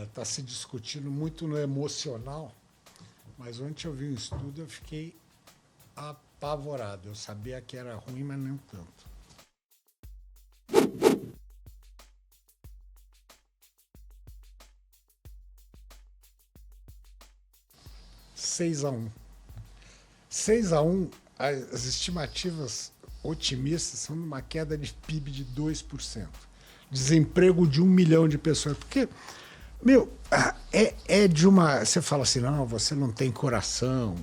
está se discutindo muito no emocional, mas ontem eu vi um estudo e eu fiquei apavorado. Eu sabia que era ruim, mas não tanto. 6-1. 6-1, as estimativas otimistas são numa queda de PIB de 2%. Desemprego de 1 milhão de pessoas. Porque, é de uma... Você fala assim, não, você não tem coração,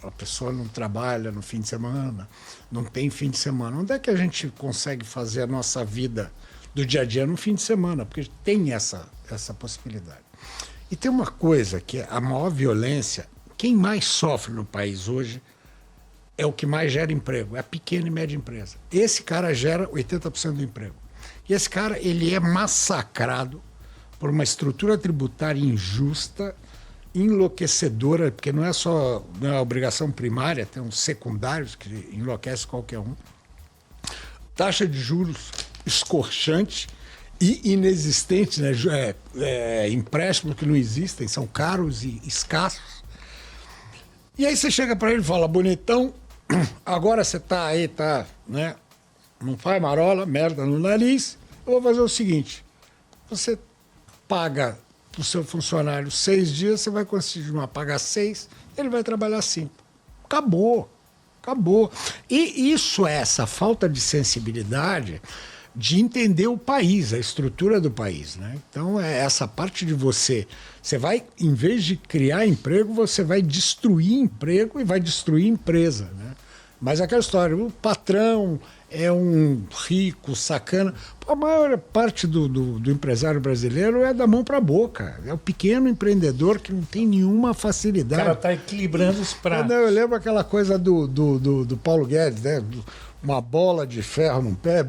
a pessoa não trabalha no fim de semana, não tem fim de semana. Onde é que a gente consegue fazer a nossa vida do dia a dia no fim de semana? Porque tem essa possibilidade. E tem uma coisa que é a maior violência, quem mais sofre no país hoje é o que mais gera emprego, é a pequena e média empresa. Esse cara gera 80% do emprego. E esse cara, ele é massacrado por uma estrutura tributária injusta, enlouquecedora, porque não é só a obrigação primária, tem uns secundários que enlouquece qualquer um. Taxa de juros escorchante e inexistente, né? Empréstimos que não existem, são caros e escassos. E aí você chega para ele e fala, bonitão, agora você tá aí, né? Não faz marola, merda no nariz, eu vou fazer o seguinte, você paga para o seu funcionário 6 dias, você vai conseguir pagar 6, ele vai trabalhar 5. Acabou. E isso é essa falta de sensibilidade de entender o país, a estrutura do país, né? Então, é essa parte de você vai, em vez de criar emprego, você vai destruir emprego e vai destruir empresa, né? Mas aquela história, o patrão é um rico, sacana. A maior parte do empresário brasileiro é da mão para a boca. É o pequeno empreendedor que não tem nenhuma facilidade. O cara está equilibrando os pratos. Eu lembro aquela coisa do Paulo Guedes, né? Uma bola de ferro num pé,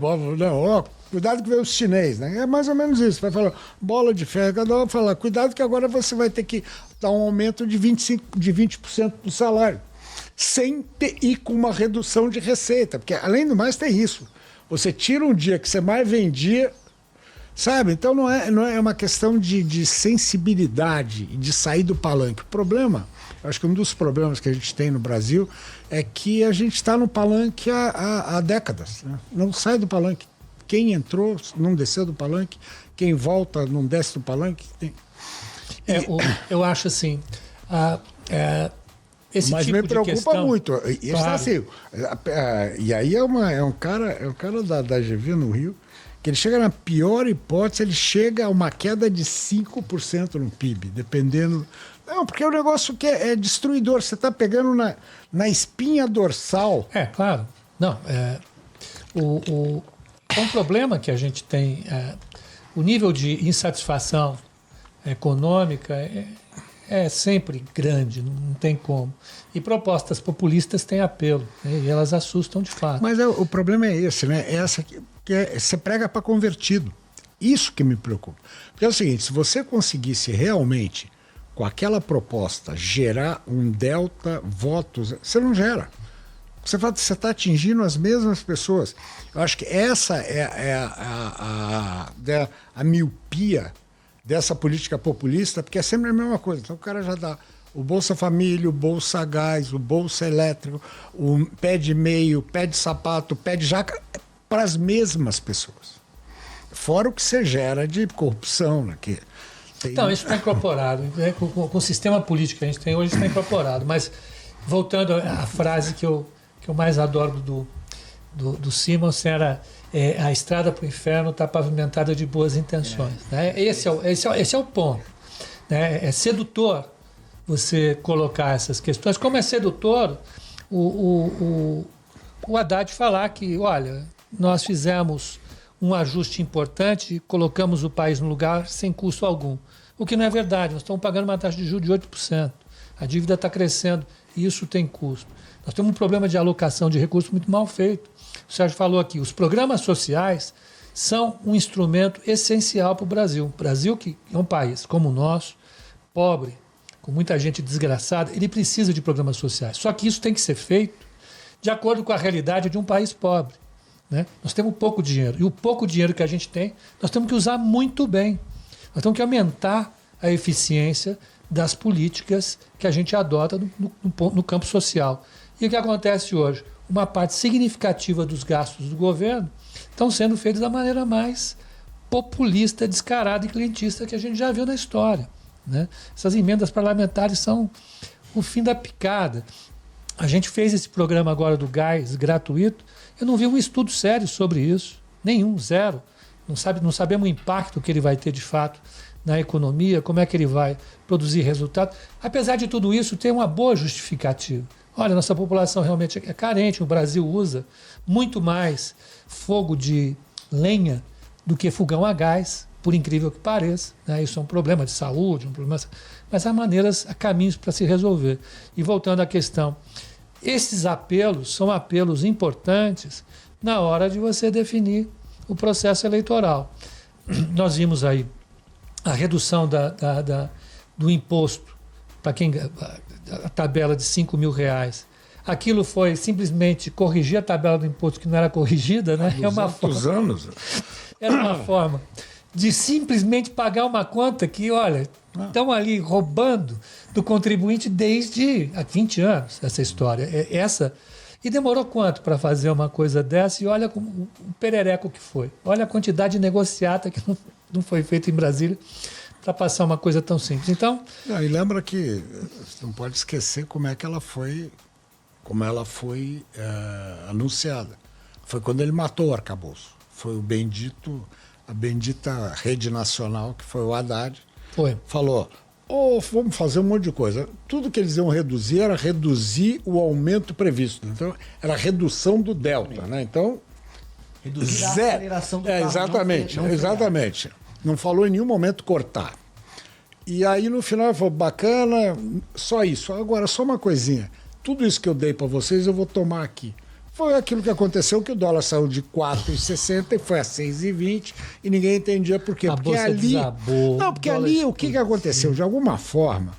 cuidado que veio os chinês, né? É mais ou menos isso. Vai falar, bola de ferro, cada um vai falar, cuidado que agora você vai ter que dar um aumento de 20% do salário. Sem ir com uma redução de receita, porque além do mais tem isso. Você tira um dia que você mais vendia, sabe? Então não é uma questão de sensibilidade e de sair do palanque. O problema, eu acho que um dos problemas que a gente tem no Brasil é que a gente está no palanque há décadas, né? Não sai do palanque. Quem entrou não desceu do palanque, quem volta não desce do palanque. Eu acho assim... Mas tipo me preocupa questão, muito. claro. Assim, e aí é um cara da GV no Rio, que ele chega na pior hipótese, ele chega a uma queda de 5% no PIB, dependendo... Não, porque é um negócio que é destruidor. Você está pegando na espinha dorsal. Claro. Não, é um problema que a gente tem. O nível de insatisfação econômica é sempre grande, não tem como. E propostas populistas têm apelo, né? E elas assustam de fato. Mas o problema é esse, né? Você prega para convertido. Isso que me preocupa. Porque é o seguinte, se você conseguisse realmente, com aquela proposta, gerar um delta votos, você não gera. Você está atingindo as mesmas pessoas. Eu acho que essa é a miopia dessa política populista, porque é sempre a mesma coisa. Então o cara já dá o Bolsa Família, o Bolsa Gás, o Bolsa Elétrico, o pé de meio, pé de sapato, pé de jaca, para as mesmas pessoas. Fora o que você gera de corrupção, né? Então, isso está incorporado. Né? Com o sistema político que a gente tem hoje, está incorporado. Mas, voltando à frase que eu mais adoro do Simons, era... a estrada para o inferno está pavimentada de boas intenções. Né? Esse é o ponto. Né? É sedutor você colocar essas questões. Como é sedutor o Haddad falar que, olha, nós fizemos um ajuste importante e colocamos o país no lugar sem custo algum. O que não é verdade. Nós estamos pagando uma taxa de juros de 8%. A dívida está crescendo e isso tem custo. Nós temos um problema de alocação de recursos muito mal feito. O Sérgio falou aqui, os programas sociais são um instrumento essencial para o Brasil. O Brasil, que é um país como o nosso, pobre, com muita gente desgraçada, ele precisa de programas sociais. Só que isso tem que ser feito de acordo com a realidade de um país pobre. Né? Nós temos pouco dinheiro. E o pouco dinheiro que a gente tem, nós temos que usar muito bem. Nós temos que aumentar a eficiência das políticas que a gente adota no campo social. E o que acontece hoje? Uma parte significativa dos gastos do governo estão sendo feitos da maneira mais populista, descarada e clientista que a gente já viu na história, né? Essas emendas parlamentares são o fim da picada. A gente fez esse programa agora do gás gratuito, eu não vi um estudo sério sobre isso, nenhum, zero. Não sabemos o impacto que ele vai ter de fato na economia, como é que ele vai produzir resultado. Apesar de tudo isso, tem uma boa justificativa. Olha, nossa população realmente é carente, o Brasil usa muito mais fogo de lenha do que fogão a gás, por incrível que pareça, né? Isso é um problema de saúde, mas há caminhos para se resolver. E voltando à questão, esses apelos são apelos importantes na hora de você definir o processo eleitoral. Nós vimos aí a redução do imposto para quem a tabela de R$5 mil. Aquilo foi simplesmente corrigir a tabela do imposto que não era corrigida, né? Era uma forma de simplesmente pagar uma conta que, olha, estão ali roubando do contribuinte desde há 20 anos, essa história. E demorou quanto para fazer uma coisa dessa? E olha o perereco que foi. Olha a quantidade de negociata que não foi feita em Brasília para passar uma coisa tão simples. Então, e lembra que você não pode esquecer como ela foi anunciada. Foi quando ele matou o arcabouço. Foi a bendita rede nacional, que foi o Haddad, falou: vamos fazer um monte de coisa. Tudo que eles iam reduzir era reduzir o aumento previsto. Então, era a redução do delta, né? Então, reduzir a aceleração do carro. Exatamente. Não falou em nenhum momento cortar. E aí, no final, ele falou: bacana, só isso. Agora, só uma coisinha. Tudo isso que eu dei para vocês, eu vou tomar aqui. Foi aquilo que aconteceu, que o dólar saiu de 4,60 e foi a 6,20 e ninguém entendia por quê. Porque ali, o que aconteceu? De alguma forma,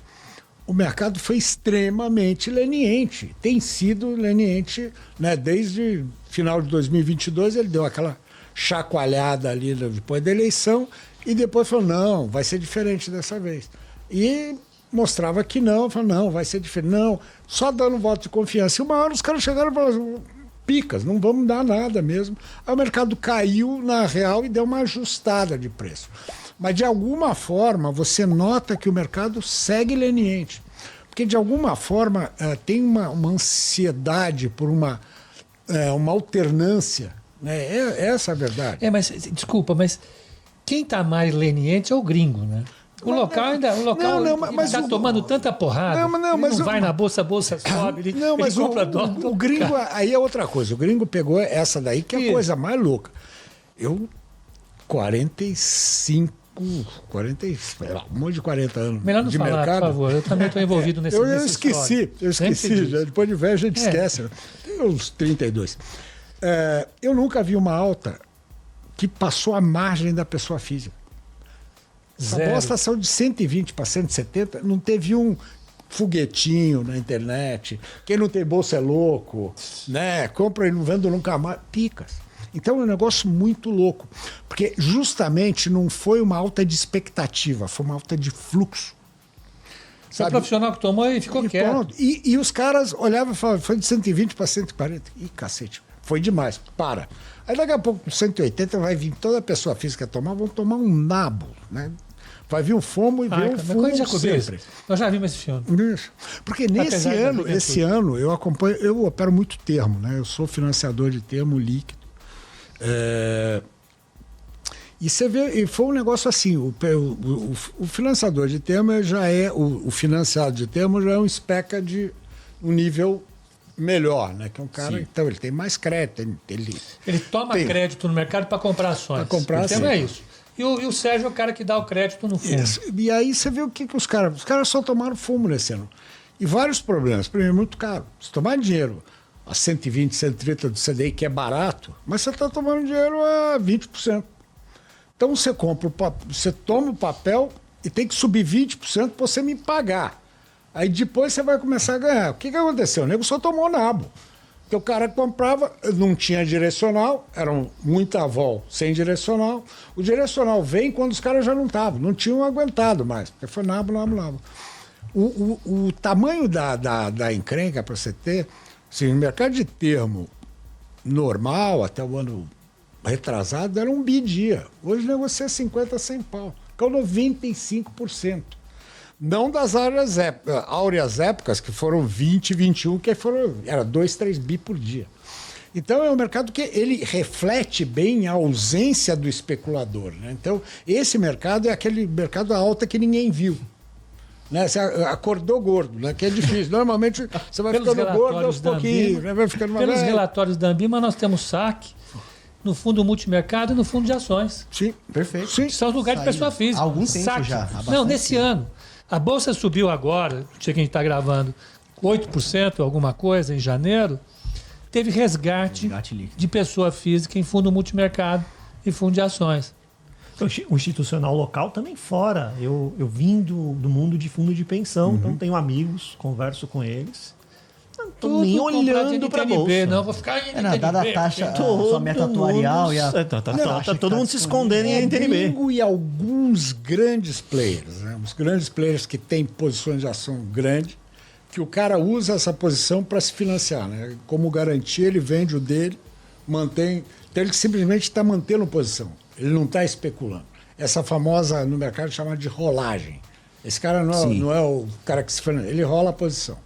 o mercado foi extremamente leniente. Tem sido leniente, né? Desde final de 2022, ele deu aquela chacoalhada ali depois da eleição e depois falou: não, vai ser diferente dessa vez. E mostrava que não, falou: não, vai ser diferente. Não, só dando voto de confiança. E uma hora os caras chegaram e falaram: picas, não vamos dar nada mesmo. Aí o mercado caiu na real e deu uma ajustada de preço. Mas, de alguma forma, você nota que o mercado segue leniente. Porque, de alguma forma, tem uma ansiedade por uma alternância. Né? Essa é a verdade. Mas, desculpa, mas quem está mais leniente é o gringo, né? O local está tomando tanta porrada. Mas não vai na bolsa, a bolsa sobe, ele compra dólar. O gringo, aí é outra coisa. O gringo pegou essa daí, que é a coisa mais louca. Eu, um monte de 40 anos melhor não de falar, mercado. Por favor, eu também estou envolvido nesse Eu esqueci. Já, depois de velho a gente esquece. Tem uns 32. Eu nunca vi uma alta que passou a margem da pessoa física. Essa bosta saiu de 120 para 170, não teve um foguetinho na internet. Quem não tem bolsa é louco, né? Compra e não vendo nunca mais. Picas. Então é um negócio muito louco. Porque justamente não foi uma alta de expectativa, foi uma alta de fluxo. Foi o profissional que tomou e ficou quieto. E os caras olhavam e falavam: foi de 120 para 140. Ih, cacete, foi demais, para. Aí daqui a pouco, com 180, vai vir toda a pessoa física tomar, vão tomar um nabo, né? Vai vir um fumo e vir um fumo sempre. Nós já vimos esse filme. Isso. Porque esse ano, eu opero muito termo, né? Eu sou financiador de termo líquido. E você vê, e foi um negócio assim, o financiador de termo já é, o financiado de termo já é um SPECA de um nível melhor, né? Que é um cara, então ele tem mais crédito. Ele toma crédito no mercado para comprar ações. Para comprar ações. Então é isso. E o Sérgio é o cara que dá o crédito no fundo. Isso. E aí você vê o que os caras... Os caras só tomaram fumo nesse ano. E vários problemas. Primeiro, muito caro. Se tomar dinheiro a 120, 130 do CDI, que é barato, mas você está tomando dinheiro a 20%. Então você você toma o papel e tem que subir 20% para você me pagar. Aí depois você vai começar a ganhar. O que aconteceu? O nego só tomou nabo. Porque o cara comprava, não tinha direcional, era muita vol sem direcional. O direcional vem quando os caras já não estavam, não tinham aguentado mais. Porque foi nabo. O tamanho da encrenca, para você ter, assim, no mercado de termo normal, até o ano retrasado, era 1 bi dia. Hoje negocia 50 a 100 pau, que é o 95%. Não das áureas épocas, que foram 20, 21, que era 2, 3 bi por dia. Então é um mercado que ele reflete bem a ausência do especulador, né? Então esse mercado é aquele mercado alta que ninguém viu. Né? Você acordou gordo, né? Que é difícil. Normalmente você vai ficando gordo aos pouquinhos. Né? Vai ficando Pelos relatórios da Ambima, nós temos saque no fundo multimercado e no fundo de ações. Sim, perfeito. Sim. São os lugares de pessoa física. Há algum tempo saque. já. Não, nesse ano. A Bolsa subiu agora, não sei que a gente está gravando, 8%, alguma coisa, em janeiro. Teve resgate de pessoa física em fundo multimercado e fundo de ações. O institucional local também fora. Eu vim do mundo de fundo de pensão, então tenho amigos, converso com eles. Não estou nem olhando para a Bolsa. Não, vou ficar em dada a taxa, a sua meta atuarial e a... Tá todo mundo se escondendo em NTNB. Gringo e alguns grandes players, né? Os grandes players que têm posições de ação grande, que o cara usa essa posição para se financiar, né? Como garantia, ele vende o dele, mantém... Então ele simplesmente está mantendo posição. Ele não está especulando. Essa famosa, no mercado, chamada de rolagem. Esse cara não é o cara que se financia, ele rola a posição.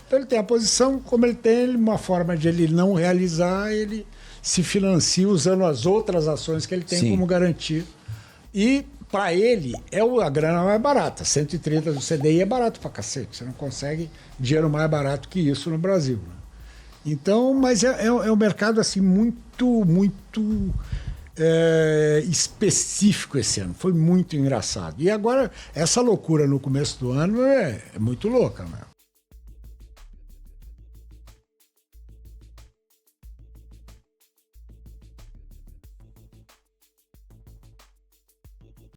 Então ele tem a posição, como ele tem uma forma de ele não realizar, ele se financia usando as outras ações que ele tem como garantia. E para ele é a grana mais barata. 130 do CDI é barato para cacete. Você não consegue dinheiro mais barato que isso no Brasil. Né? Então, mas é um mercado assim muito específico esse ano. Foi muito engraçado. E agora, essa loucura no começo do ano é muito louca, né?